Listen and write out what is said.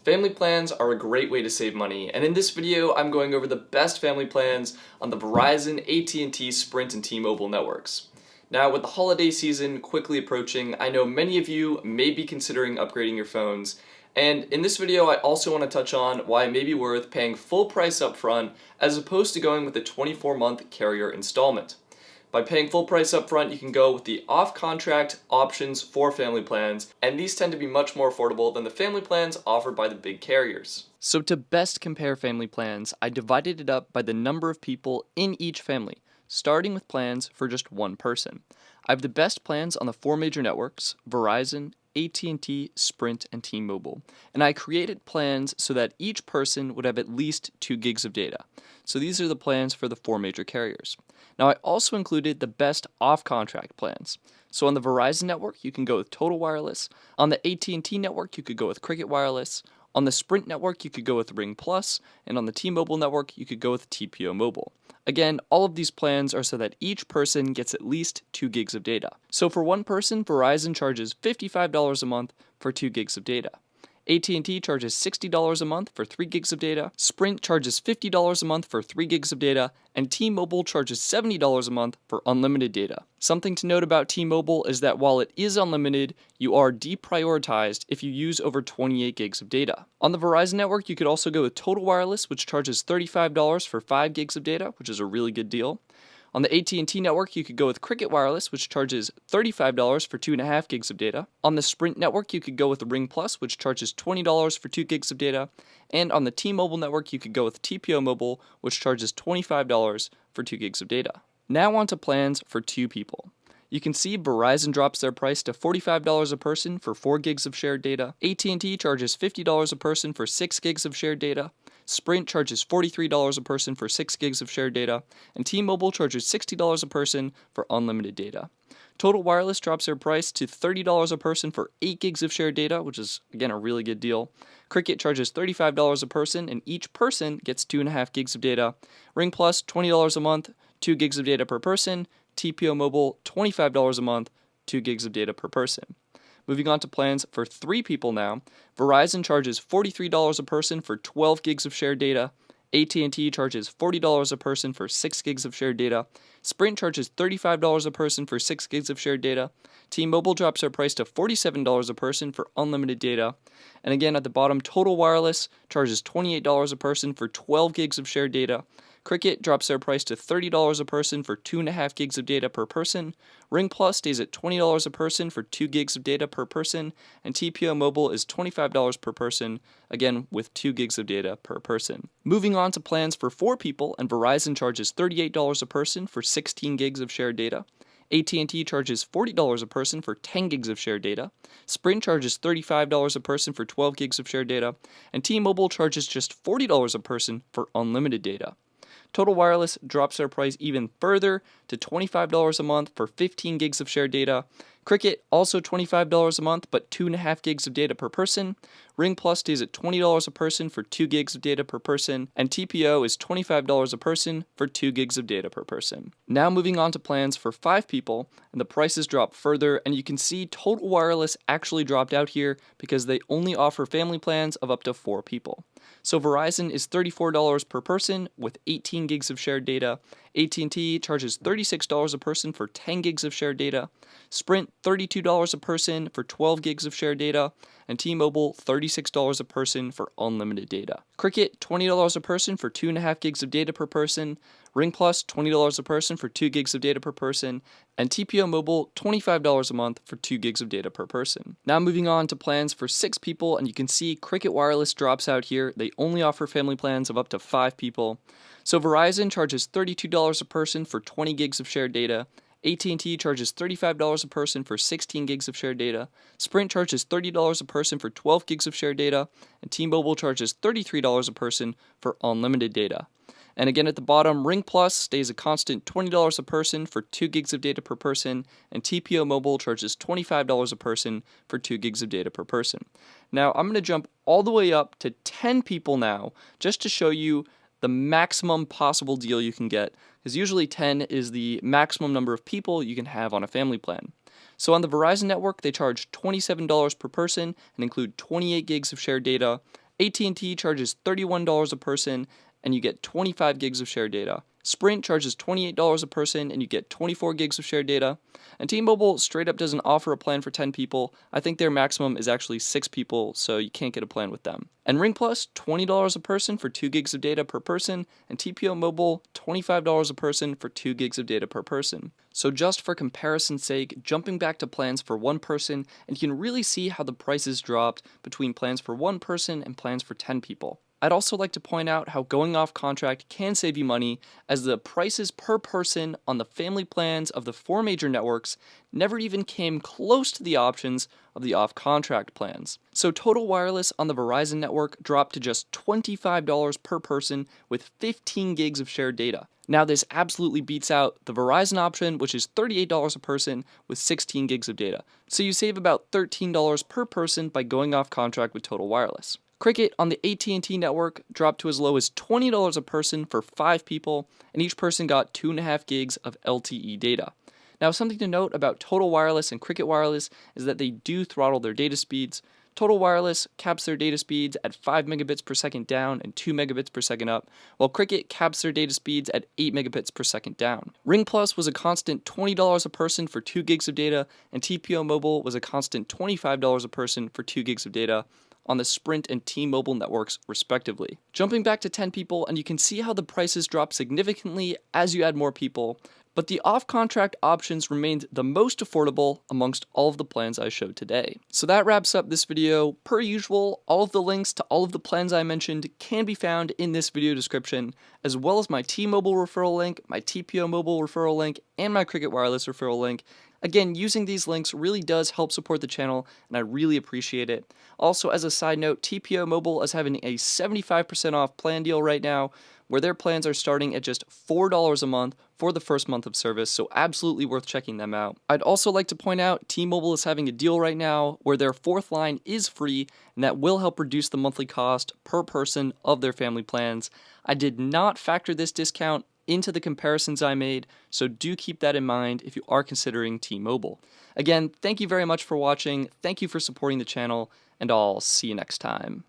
Family plans are a great way to save money, and in this video I'm going over the best family plans on the Verizon, AT&T, Sprint, and T-Mobile networks. Now, with the holiday season quickly approaching, I know many of you may be considering upgrading your phones, and in this video I also want to touch on why it may be worth paying full price up front as opposed to going with a 24-month carrier installment. By paying full price up front, you can go with the off-contract options for family plans, and these tend to be much more affordable than the family plans offered by the big carriers. So to best compare family plans, I divided it up by the number of people in each family, starting with plans for just one person. I have the best plans on the four major networks: Verizon, AT&T, Sprint, and T-Mobile. And I created plans so that each person would have at least 2 gigs of data. So these are the plans for the four major carriers. Now, I also included the best off-contract plans. So on the Verizon network, you can go with Total Wireless. On the AT&T network, you could go with Cricket Wireless. On the Sprint network, you could go with Ring Plus. And on the T-Mobile network, you could go with TPO Mobile. Again, all of these plans are so that each person gets at least 2 gigs of data. So for one person, Verizon charges $55 a month for 2 gigs of data. AT&T charges $60 a month for 3 gigs of data, Sprint charges $50 a month for 3 gigs of data, and T-Mobile charges $70 a month for unlimited data. Something to note about T-Mobile is that while it is unlimited, you are deprioritized if you use over 28 gigs of data. On the Verizon network, you could also go with Total Wireless, which charges $35 for 5 gigs of data, which is a really good deal. On the AT&T network, you could go with Cricket Wireless, which charges $35 for 2.5 gigs of data. On the Sprint network, you could go with Ring Plus, which charges $20 for 2 gigs of data. And on the T-Mobile network, you could go with TPO Mobile, which charges $25 for 2 gigs of data. Now on to plans for 2 people. You can see Verizon drops their price to $45 a person for 4 gigs of shared data. AT&T charges $50 a person for 6 gigs of shared data. Sprint charges $43 a person for 6 gigs of shared data, and T-Mobile charges $60 a person for unlimited data. Total Wireless drops their price to $30 a person for 8 gigs of shared data, which is, again, a really good deal. Cricket charges $35 a person, and each person gets 2.5 gigs of data. Ring Plus, $20 a month, 2 gigs of data per person. TPO Mobile, $25 a month, 2 gigs of data per person. Moving on to plans for 3 people now, Verizon charges $43 a person for 12 gigs of shared data, AT&T charges $40 a person for 6 gigs of shared data, Sprint charges $35 a person for 6 gigs of shared data, T-Mobile drops their price to $47 a person for unlimited data, and again at the bottom, Total Wireless charges $28 a person for 12 gigs of shared data, Cricket drops their price to $30 a person for 2.5 gigs of data per person, Ring Plus stays at $20 a person for 2 gigs of data per person, and TPO Mobile is $25 per person, again with 2 gigs of data per person. Moving on to plans for 4 people, and Verizon charges $38 a person for 16 gigs of shared data. AT&T charges $40 a person for 10 gigs of shared data, Sprint charges $35 a person for 12 gigs of shared data, and T-Mobile charges just $40 a person for unlimited data. Total Wireless drops their price even further to $25 a month for 15 gigs of shared data. Cricket, also $25 a month, but 2.5 gigs of data per person. Ring Plus stays at $20 a person for 2 gigs of data per person. And TPO is $25 a person for 2 gigs of data per person. Now moving on to plans for 5 people, and the prices drop further, and you can see Total Wireless actually dropped out here because they only offer family plans of up to 4 people. So Verizon is $34 per person with 18 gigs of shared data. AT&T charges $36 a person for 10 gigs of shared data. Sprint, $32 a person for 12 gigs of shared data. And T-Mobile, $36 a person for unlimited data. Cricket, $20 a person for 2.5 gigs of data per person. Ring Plus, $20 a person for 2 gigs of data per person. And TPO Mobile, $25 a month for 2 gigs of data per person. Now moving on to plans for 6 people, and you can see Cricket Wireless drops out here. They only offer family plans of up to 5 people. So Verizon charges $32 a person for 20 gigs of shared data. AT&T charges $35 a person for 16 gigs of shared data. Sprint charges $30 a person for 12 gigs of shared data. And T-Mobile charges $33 a person for unlimited data. And again at the bottom, Ring Plus stays a constant $20 a person for 2 gigs of data per person, and TPO Mobile charges $25 a person for 2 gigs of data per person. Now I'm going to jump all the way up to 10 people now, just to show you the maximum possible deal you can get, because usually 10 is the maximum number of people you can have on a family plan. So on the Verizon network, they charge $27 per person and include 28 gigs of shared data, AT&T charges $31 a person and you get 25 gigs of shared data. Sprint charges $28 a person and you get 24 gigs of shared data. And T-Mobile straight up doesn't offer a plan for 10 people. I think their maximum is actually 6 people, so you can't get a plan with them. And Ring Plus, $20 a person for 2 gigs of data per person, and TPO Mobile, $25 a person for 2 gigs of data per person. So just for comparison's sake, jumping back to plans for one person, and you can really see how the prices dropped between plans for one person and plans for 10 people. I'd also like to point out how going off contract can save you money, as the prices per person on the family plans of the 4 major networks never even came close to the options of the off-contract plans. So total wireless on the Verizon network dropped to just $25 per person with 15 gigs of shared data. Now this absolutely beats out the Verizon option, which is $38 a person with 16 gigs of data. So you save about $13 per person by going off contract with total wireless. Cricket on the AT&T network dropped to as low as $20 a person for 5 people, and each person got 2.5 gigs of LTE data. Now, something to note about Total Wireless and Cricket Wireless is that they do throttle their data speeds. Total Wireless caps their data speeds at 5 megabits per second down and 2 megabits per second up, while Cricket caps their data speeds at 8 megabits per second down. Ring Plus was a constant $20 a person for 2 gigs of data, and TPO Mobile was a constant $25 a person for 2 gigs of data on the Sprint and T-Mobile networks, respectively. Jumping back to 10 people, and you can see how the prices drop significantly as you add more people, but the off-contract options remained the most affordable amongst all of the plans I showed today. So that wraps up this video. Per usual, all of the links to all of the plans I mentioned can be found in this video description, as well as my T-Mobile referral link, my TPO Mobile referral link, and my Cricket Wireless referral link. Again, using these links really does help support the channel, and I really appreciate it. Also, as a side note, TPO Mobile is having a 75% off plan deal right now, where their plans are starting at just $4 a month for the first month of service, so absolutely worth checking them out. I'd also like to point out T-Mobile is having a deal right now where their 4th line is free, and that will help reduce the monthly cost per person of their family plans. I did not factor this discount into the comparisons I made, so do keep that in mind if you are considering T-Mobile. Again, thank you very much for watching, thank you for supporting the channel, and I'll see you next time.